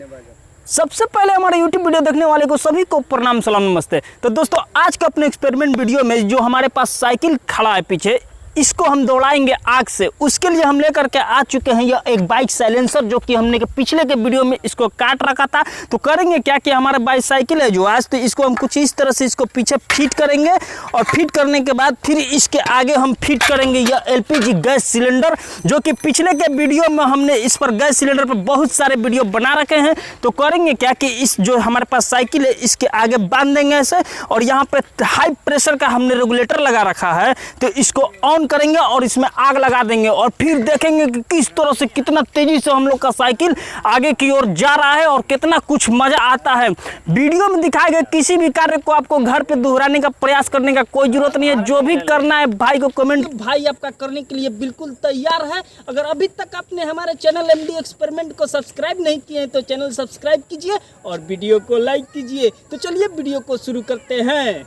धन्यवाद। सबसे पहले हमारे YouTube वीडियो देखने वाले को सभी को प्रणाम सलाम नमस्ते। तो दोस्तों आज का अपने एक्सपेरिमेंट वीडियो में जो हमारे पास साइकिल खड़ा है पीछे, इसको हम दौड़ाएंगे आग से। उसके लिए हम लेकर के आ चुके हैं यह एक बाइक साइलेंसर, जो कि हमने पिछले के वीडियो में इसको काट रखा था। तो करेंगे क्या कि हमारा बाइक साइकिल है जो आज, तो इसको हम कुछ इस तरह से इसको पीछे फिट करेंगे और फिट करने के बाद फिर इसके आगे हम फिट करेंगे यह LPG गैस सिलेंडर, जो कि पिछले के वीडियो में हमने इस पर गैस सिलेंडर पर बहुत सारे वीडियो बना रखे हैं। तो करेंगे क्या कि इस जो हमारे पास साइकिल है इसके आगे बांध देंगे ऐसे, और यहाँ पे हाई प्रेशर का हमने रेगुलेटर लगा रखा है, तो इसको ऑन करेंगे और इसमें आग लगा देंगे और फिर देखेंगे कि किस तरह से कितना तेजी से हम लोग का साइकिल आगे की ओर जा रहा है और कितना कुछ मजा आता है। वीडियो में दिखाए गए किसी भी कार्य को आपको घर पे दोहराने का प्रयास करने का कोई जरूरत नहीं है। जो भी करना है भाई को कमेंट, भाई आपका करने के लिए बिल्कुल तैयार है। अगर अभी तक आपने हमारे चैनल MD एक्सपेरिमेंट को सब्सक्राइब नहीं किए हैं तो चैनल सब्सक्राइब कीजिए और वीडियो को लाइक कीजिए। तो चलिए वीडियो को शुरू करते हैं।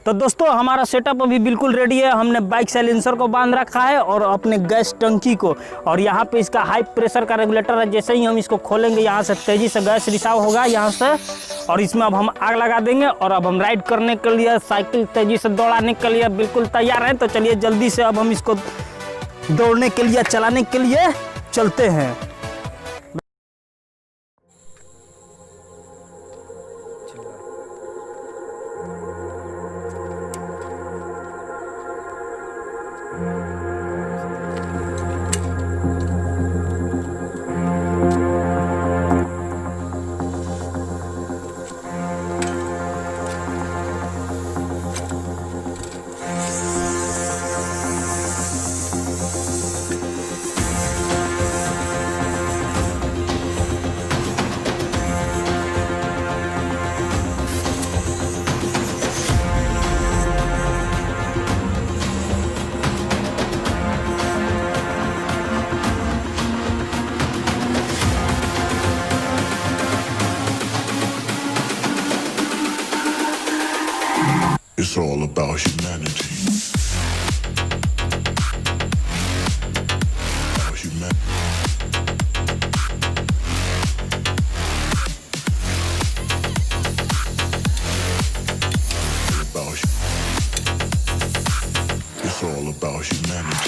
तो दोस्तों हमारा सेटअप अभी बिल्कुल रेडी है। हमने बाइक साइलेंसर को बांध रखा है और अपने गैस टंकी को, और यहाँ पे इसका हाई प्रेशर का रेगुलेटर है। जैसे ही हम इसको खोलेंगे यहाँ से तेजी से गैस रिसाव होगा यहाँ से, और इसमें अब हम आग लगा देंगे और अब हम राइड करने के लिए साइकिल तेजी से दौड़ाने के लिए बिल्कुल तैयार हैं। तो चलिए जल्दी से अब हम इसको दौड़ने के लिए, चलाने के लिए चलते हैं। It's all about humanity. About humanity. It's all about humanity.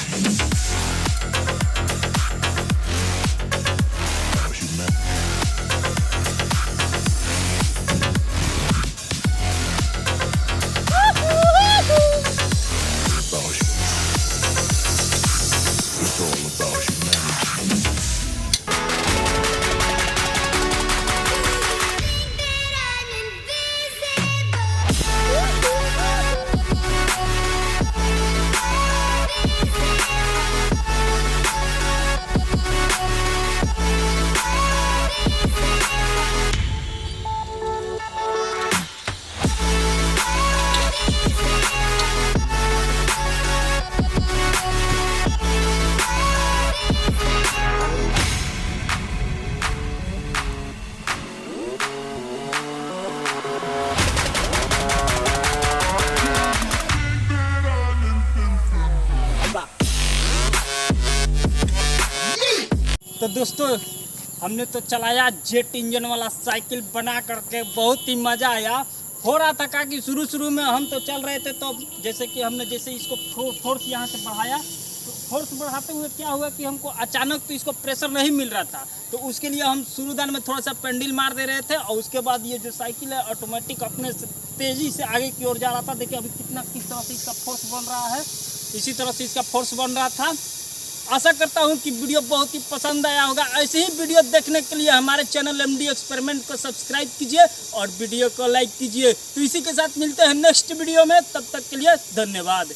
तो दोस्तों हमने तो चलाया जेट इंजन वाला साइकिल बना करके, बहुत ही मज़ा आया। हो रहा था कि शुरू में हम तो चल रहे थे, तो जैसे कि हमने जैसे इसको फोर्स यहाँ से बढ़ाया, तो फोर्स बढ़ाते हुए क्या हुआ कि हमको अचानक तो इसको प्रेशर नहीं मिल रहा था। तो उसके लिए हम शुरुआत में थोड़ा सा पेंडल मार दे रहे थे और उसके बाद ये जो साइकिल है ऑटोमेटिक अपने तेज़ी से आगे की ओर जा रहा था। देखिए अभी किस तरह से इसका फोर्स बन रहा है, इसी तरह से इसका फोर्स बन रहा था। आशा करता हूं कि वीडियो बहुत ही पसंद आया होगा। ऐसे ही वीडियो देखने के लिए हमारे चैनल MD एक्सपेरिमेंट को सब्सक्राइब कीजिए और वीडियो को लाइक कीजिए। तो इसी के साथ मिलते हैं नेक्स्ट वीडियो में, तब तक के लिए धन्यवाद।